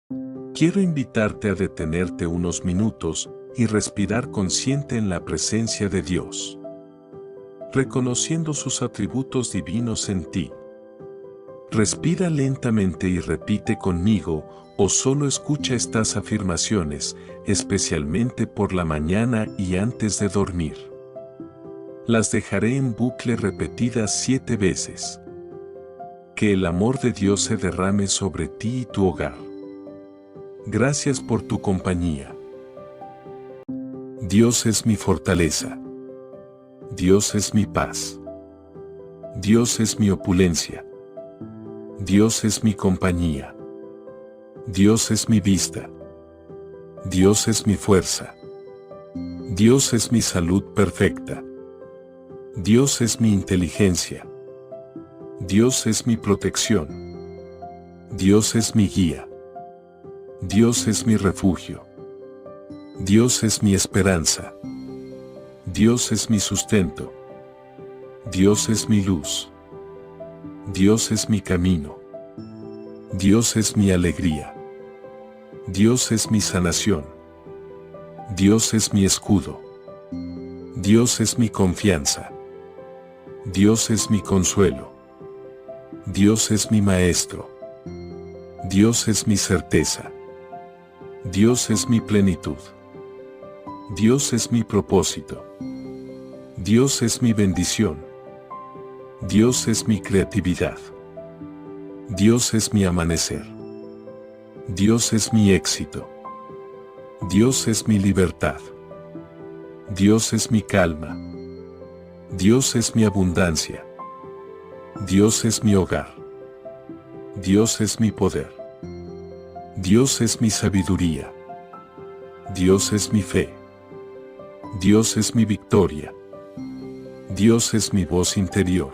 Quiero invitarte a detenerte unos minutos y respirar consciente en la presencia de Dios, reconociendo sus atributos divinos en ti. Respira lentamente y repite conmigo, o solo escucha estas afirmaciones, especialmente por la mañana y antes de dormir. Las dejaré en bucle repetidas 7 veces. Que el amor de Dios se derrame sobre ti y tu hogar. Gracias por tu compañía. Dios es mi fortaleza. Dios es mi paz. Dios es mi opulencia. Dios es mi compañía. Dios es mi vista. Dios es mi fuerza. Dios es mi salud perfecta. Dios es mi inteligencia. Dios es mi protección. Dios es mi guía. Dios es mi refugio. Dios es mi esperanza. Dios es mi sustento. Dios es mi luz. Dios es mi camino. Dios es mi alegría. Dios es mi sanación. Dios es mi escudo. Dios es mi confianza. Dios es mi consuelo. Dios es mi maestro. Dios es mi certeza. Dios es mi plenitud. Dios es mi propósito. Dios es mi bendición. Dios es mi creatividad. Dios es mi amanecer. Dios es mi éxito. Dios es mi libertad. Dios es mi calma. Dios es mi abundancia. Dios es mi hogar. Dios es mi poder. Dios es mi sabiduría. Dios es mi fe. Dios es mi victoria. Dios es mi voz interior.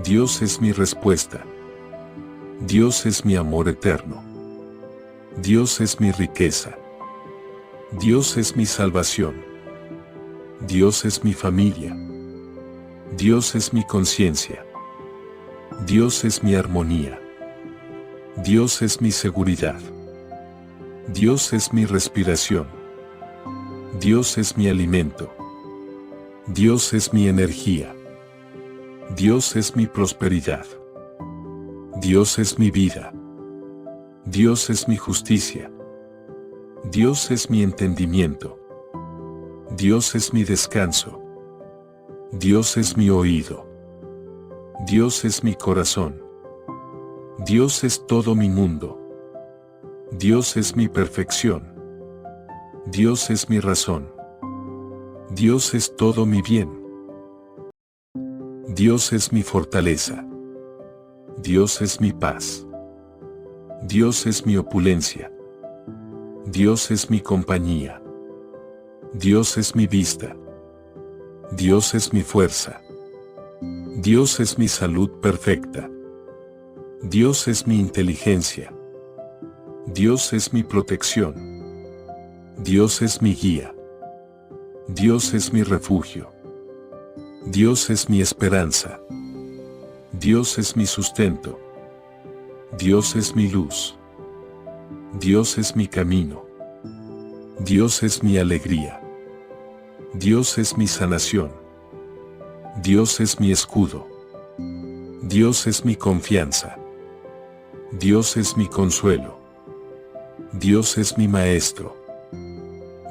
Dios es mi respuesta. Dios es mi amor eterno. Dios es mi riqueza. Dios es mi salvación. Dios es mi familia. Dios es mi conciencia. Dios es mi armonía. Dios es mi seguridad. Dios es mi respiración. Dios es mi alimento. Dios es mi energía. Dios es mi prosperidad. Dios es mi vida. Dios es mi justicia. Dios es mi entendimiento. Dios es mi descanso. Dios es mi oído. Dios es mi corazón. Dios es todo mi mundo. Dios es mi perfección. Dios es mi razón. Dios es todo mi bien. Dios es mi fortaleza. Dios es mi paz. Dios es mi opulencia. Dios es mi compañía. Dios es mi vista. Dios es mi fuerza. Dios es mi salud perfecta. Dios es mi inteligencia. Dios es mi protección. Dios es mi guía. Dios es mi refugio. Dios es mi esperanza. Dios es mi sustento. Dios es mi luz. Dios es mi camino. Dios es mi alegría. Dios es mi sanación. Dios es mi escudo. Dios es mi confianza. Dios es mi consuelo. Dios es mi maestro.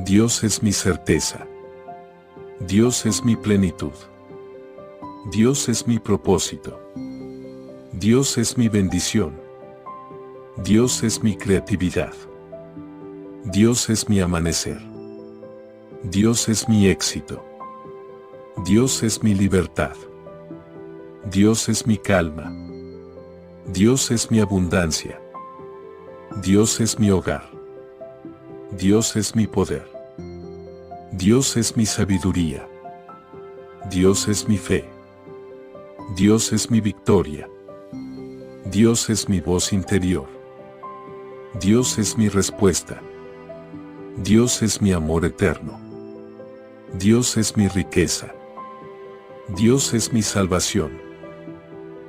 Dios es mi certeza. Dios es mi plenitud. Dios es mi propósito. Dios es mi bendición. Dios es mi creatividad. Dios es mi amanecer. Dios es mi éxito. Dios es mi libertad. Dios es mi calma. Dios es mi abundancia. Dios es mi hogar. Dios es mi poder. Dios es mi sabiduría. Dios es mi fe. Dios es mi victoria. Dios es mi voz interior. Dios es mi respuesta. Dios es mi amor eterno. Dios es mi riqueza. Dios es mi salvación.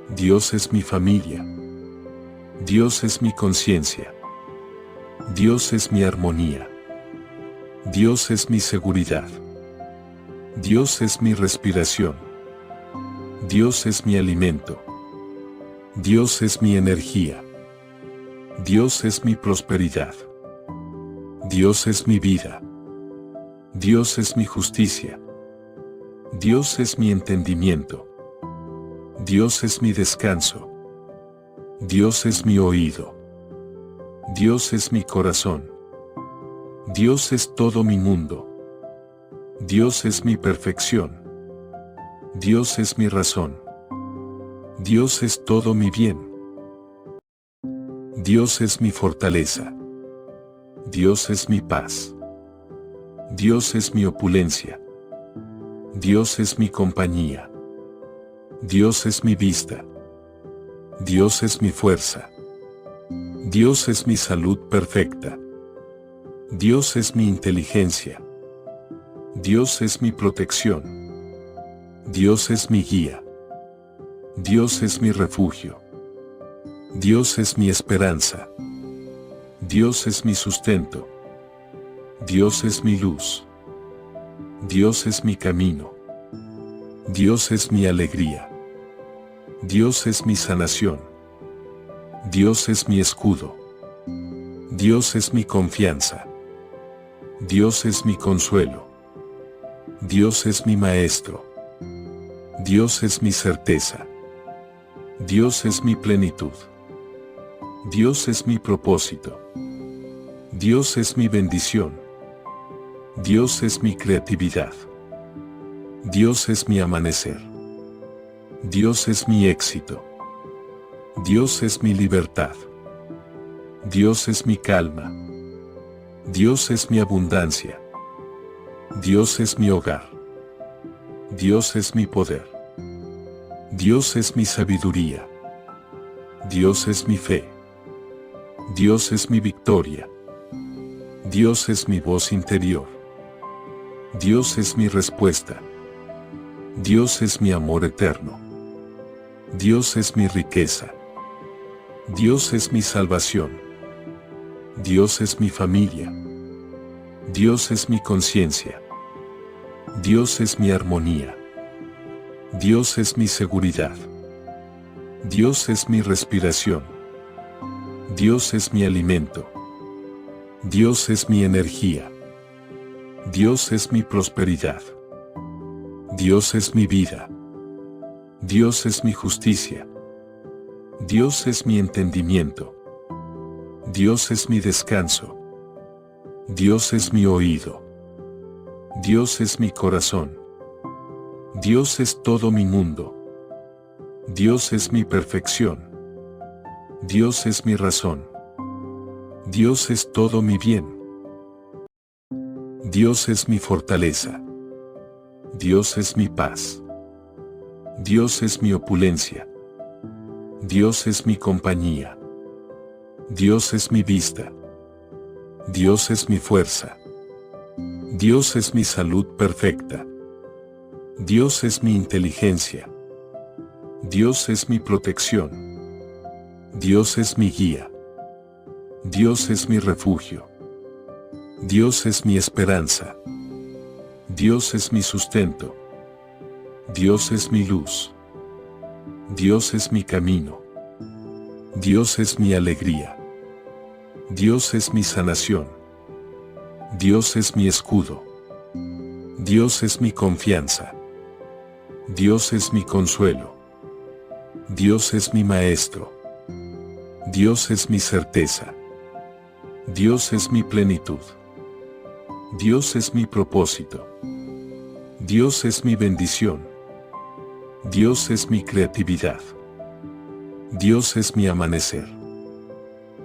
Dios es mi familia. Dios es mi conciencia. Dios es mi armonía. Dios es mi seguridad. Dios es mi respiración. Dios es mi alimento. Dios es mi energía. Dios es mi prosperidad. Dios es mi vida. Dios es mi justicia. Dios es mi entendimiento. Dios es mi descanso. Dios es mi oído. Dios es mi corazón. Dios es todo mi mundo. Dios es mi perfección. Dios es mi razón. Dios es todo mi bien. Dios es mi fortaleza. Dios es mi paz. Dios es mi opulencia. Dios es mi compañía. Dios es mi vista. Dios es mi fuerza. Dios es mi salud perfecta. Dios es mi inteligencia. Dios es mi protección. Dios es mi guía. Dios es mi refugio. Dios es mi esperanza. Dios es mi sustento. Dios es mi luz. Dios es mi camino. Dios es mi alegría. Dios es mi sanación. Dios es mi escudo. Dios es mi confianza. Dios es mi consuelo. Dios es mi maestro. Dios es mi certeza. Dios es mi plenitud. Dios es mi propósito. Dios es mi bendición. Dios es mi creatividad. Dios es mi amanecer. Dios es mi éxito. Dios es mi libertad. Dios es mi calma. Dios es mi abundancia. Dios es mi hogar. Dios es mi poder. Dios es mi sabiduría. Dios es mi fe. Dios es mi victoria. Dios es mi voz interior. Dios es mi respuesta. Dios es mi amor eterno. Dios es mi riqueza. Dios es mi salvación. Dios es mi familia. Dios es mi conciencia. Dios es mi armonía. Dios es mi seguridad. Dios es mi respiración. Dios es mi alimento. Dios es mi energía. Dios es mi prosperidad. Dios es mi vida. Dios es mi justicia. Dios es mi entendimiento. Dios es mi descanso. Dios es mi oído. Dios es mi corazón. Dios es todo mi mundo. Dios es mi perfección. Dios es mi razón. Dios es todo mi bien. Dios es mi fortaleza. Dios es mi paz. Dios es mi opulencia. Dios es mi compañía. Dios es mi vista. Dios es mi fuerza. Dios es mi salud perfecta. Dios es mi inteligencia. Dios es mi protección. Dios es mi guía. Dios es mi refugio. Dios es mi esperanza. Dios es mi sustento. Dios es mi luz. Dios es mi camino. Dios es mi alegría. Dios es mi sanación. Dios es mi escudo. Dios es mi confianza. Dios es mi consuelo. Dios es mi maestro. Dios es mi certeza. Dios es mi plenitud. Dios es mi propósito. Dios es mi bendición. Dios es mi creatividad. Dios es mi amanecer.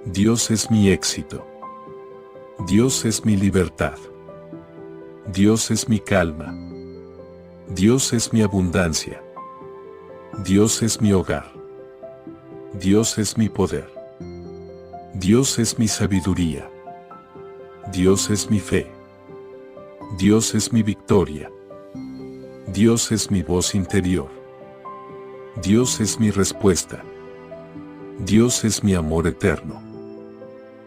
Dios es mi éxito. Dios es mi libertad. Dios es mi calma. Dios es mi abundancia. Dios es mi hogar. Dios es mi poder. Dios es mi sabiduría. Dios es mi fe. Dios es mi victoria. Dios es mi voz interior. Dios es mi respuesta. Dios es mi amor eterno.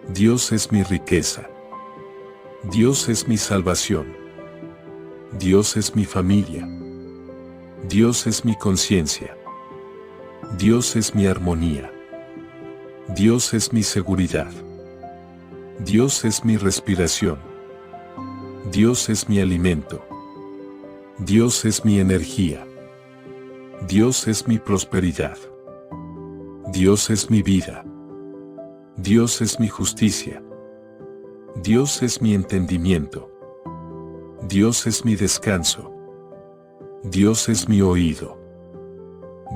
Dios es mi riqueza. Dios es mi salvación. Dios es mi familia. Dios es mi conciencia. Dios es mi armonía. Dios es mi seguridad. Dios es mi respiración. Dios es mi alimento. Dios es mi energía. Dios es mi prosperidad. Dios es mi vida. Dios es mi justicia. Dios es mi entendimiento. Dios es mi descanso. Dios es mi oído.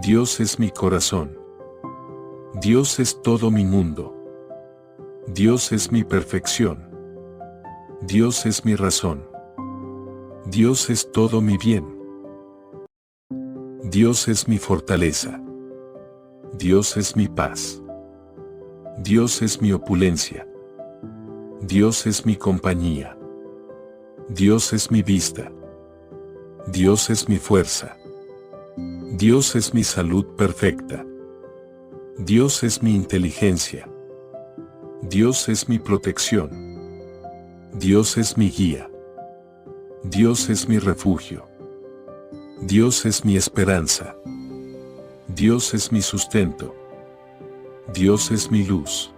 Dios es mi corazón. Dios es todo mi mundo. Dios es mi perfección. Dios es mi razón. Dios es todo mi bien. Dios es mi fortaleza. Dios es mi paz. Dios es mi opulencia. Dios es mi compañía. Dios es mi vista. Dios es mi fuerza. Dios es mi salud perfecta. Dios es mi inteligencia. Dios es mi protección. Dios es mi guía. Dios es mi refugio. Dios es mi esperanza. Dios es mi sustento. Dios es mi luz.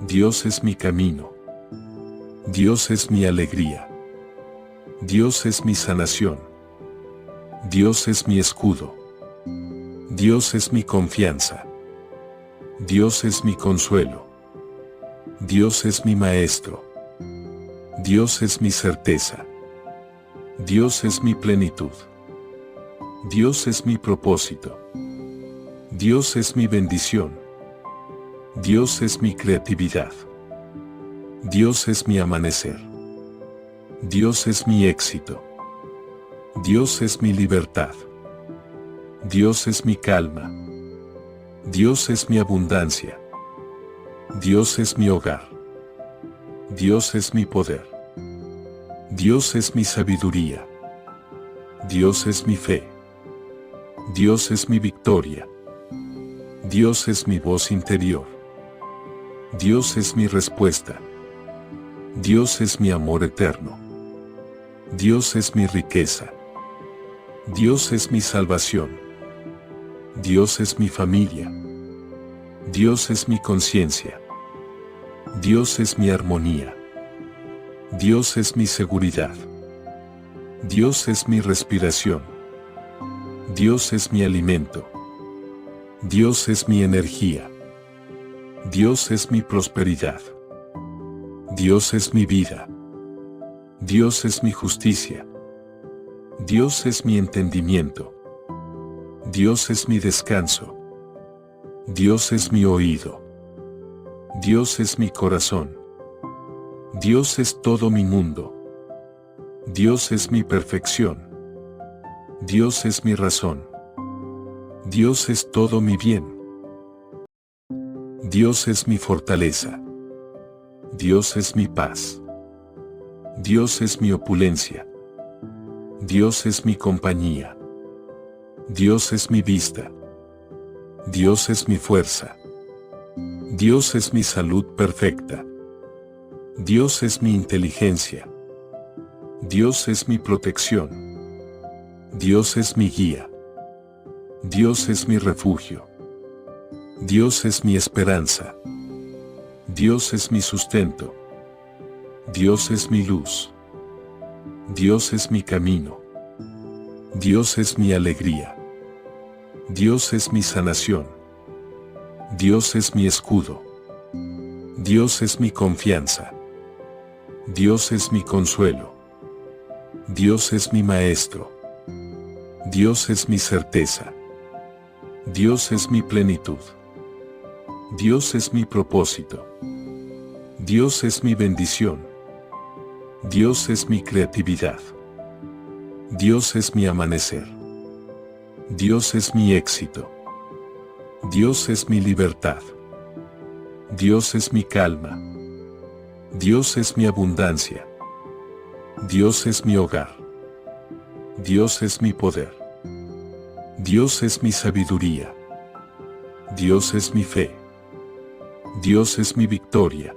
Dios es mi camino. Dios es mi alegría. Dios es mi sanación. Dios es mi escudo. Dios es mi confianza. Dios es mi consuelo. Dios es mi maestro. Dios es mi certeza. Dios es mi plenitud. Dios es mi propósito. Dios es mi bendición. Dios es mi creatividad. Dios es mi amanecer. Dios es mi éxito. Dios es mi libertad. Dios es mi calma. Dios es mi abundancia. Dios es mi hogar. Dios es mi poder. Dios es mi sabiduría. Dios es mi fe. Dios es mi victoria. Dios es mi voz interior. Dios es mi respuesta. Dios es mi amor eterno. Dios es mi riqueza. Dios es mi salvación. Dios es mi familia. Dios es mi conciencia. Dios es mi armonía. Dios es mi seguridad. Dios es mi respiración. Dios es mi alimento. Dios es mi energía. Dios es mi prosperidad. Dios es mi vida. Dios es mi justicia. Dios es mi entendimiento. Dios es mi descanso. Dios es mi oído. Dios es mi corazón. Dios es todo mi mundo. Dios es mi perfección. Dios es mi razón. Dios es todo mi bien. Dios es mi fortaleza. Dios es mi paz. Dios es mi opulencia. Dios es mi compañía. Dios es mi vista. Dios es mi fuerza. Dios es mi salud perfecta. Dios es mi inteligencia. Dios es mi protección. Dios es mi guía. Dios es mi refugio. Dios es mi esperanza. Dios es mi sustento. Dios es mi luz. Dios es mi camino. Dios es mi alegría. Dios es mi sanación. Dios es mi escudo. Dios es mi confianza. Dios es mi consuelo. Dios es mi maestro. Dios es mi certeza. Dios es mi plenitud. Dios es mi propósito. Dios es mi bendición. Dios es mi creatividad. Dios es mi amanecer. Dios es mi éxito. Dios es mi libertad. Dios es mi calma. Dios es mi abundancia. Dios es mi hogar. Dios es mi poder. Dios es mi sabiduría. Dios es mi fe. Dios es mi victoria.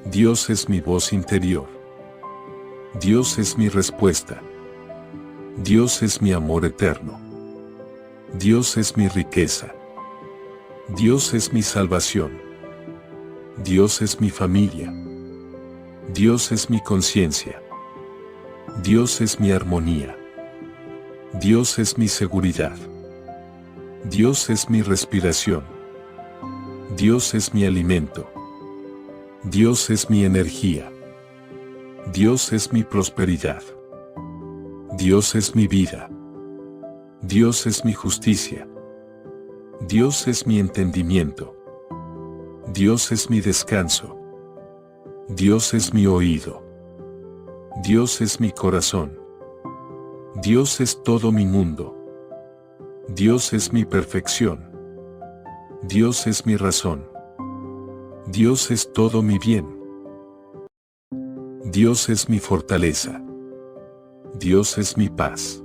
Dios es mi voz interior. Dios es mi respuesta. Dios es mi amor eterno. Dios es mi riqueza. Dios es mi salvación. Dios es mi familia. Dios es mi conciencia. Dios es mi armonía. Dios es mi seguridad. Dios es mi respiración. Dios es mi alimento. Dios es mi energía. Dios es mi prosperidad. Dios es mi vida. Dios es mi justicia. Dios es mi entendimiento. Dios es mi descanso. Dios es mi oído. Dios es mi corazón. Dios es todo mi mundo. Dios es mi perfección. Dios es mi razón. Dios es todo mi bien. Dios es mi fortaleza. Dios es mi paz.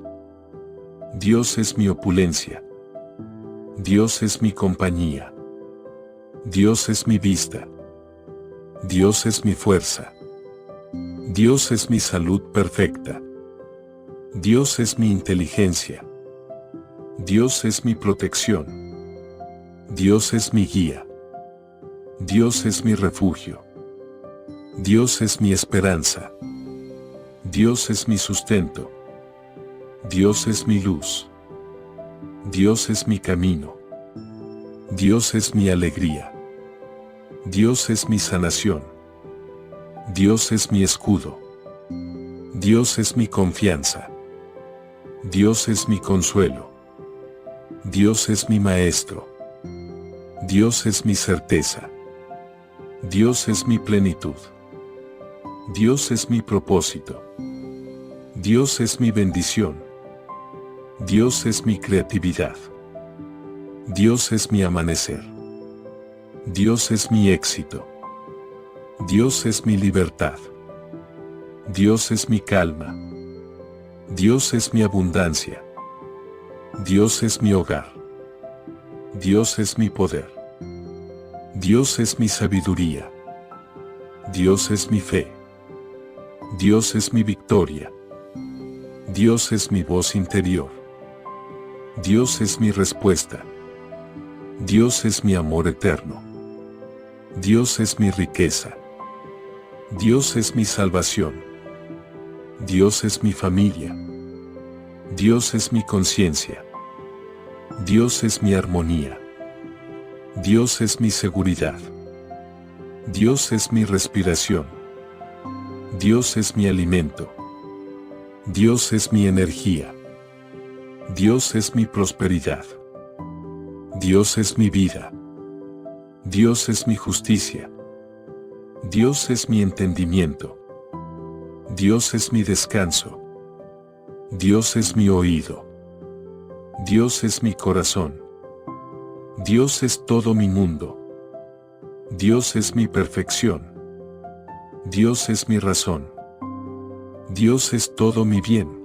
Dios es mi opulencia. Dios es mi compañía. Dios es mi vista. Dios es mi fuerza. Dios es mi salud perfecta. Dios es mi inteligencia. Dios es mi protección. Dios es mi guía. Dios es mi refugio. Dios es mi esperanza. Dios es mi sustento. Dios es mi luz. Dios es mi camino. Dios es mi alegría. Dios es mi sanación. Dios es mi escudo. Dios es mi confianza. Dios es mi consuelo. Dios es mi maestro. Dios es mi certeza. Dios es mi plenitud. Dios es mi propósito. Dios es mi bendición. Dios es mi creatividad. Dios es mi amanecer. Dios es mi éxito. Dios es mi libertad. Dios es mi calma. Dios es mi abundancia. Dios es mi hogar. Dios es mi poder. Dios es mi sabiduría. Dios es mi fe. Dios es mi victoria. Dios es mi voz interior. Dios es mi respuesta. Dios es mi amor eterno. Dios es mi riqueza. Dios es mi salvación. Dios es mi familia. Dios es mi conciencia. Dios es mi armonía. Dios es mi seguridad. Dios es mi respiración. Dios es mi alimento. Dios es mi energía. Dios es mi prosperidad. Dios es mi vida. Dios es mi justicia. Dios es mi entendimiento. Dios es mi descanso. Dios es mi oído. Dios es mi corazón. Dios es todo mi mundo. Dios es mi perfección. Dios es mi razón. Dios es todo mi bien.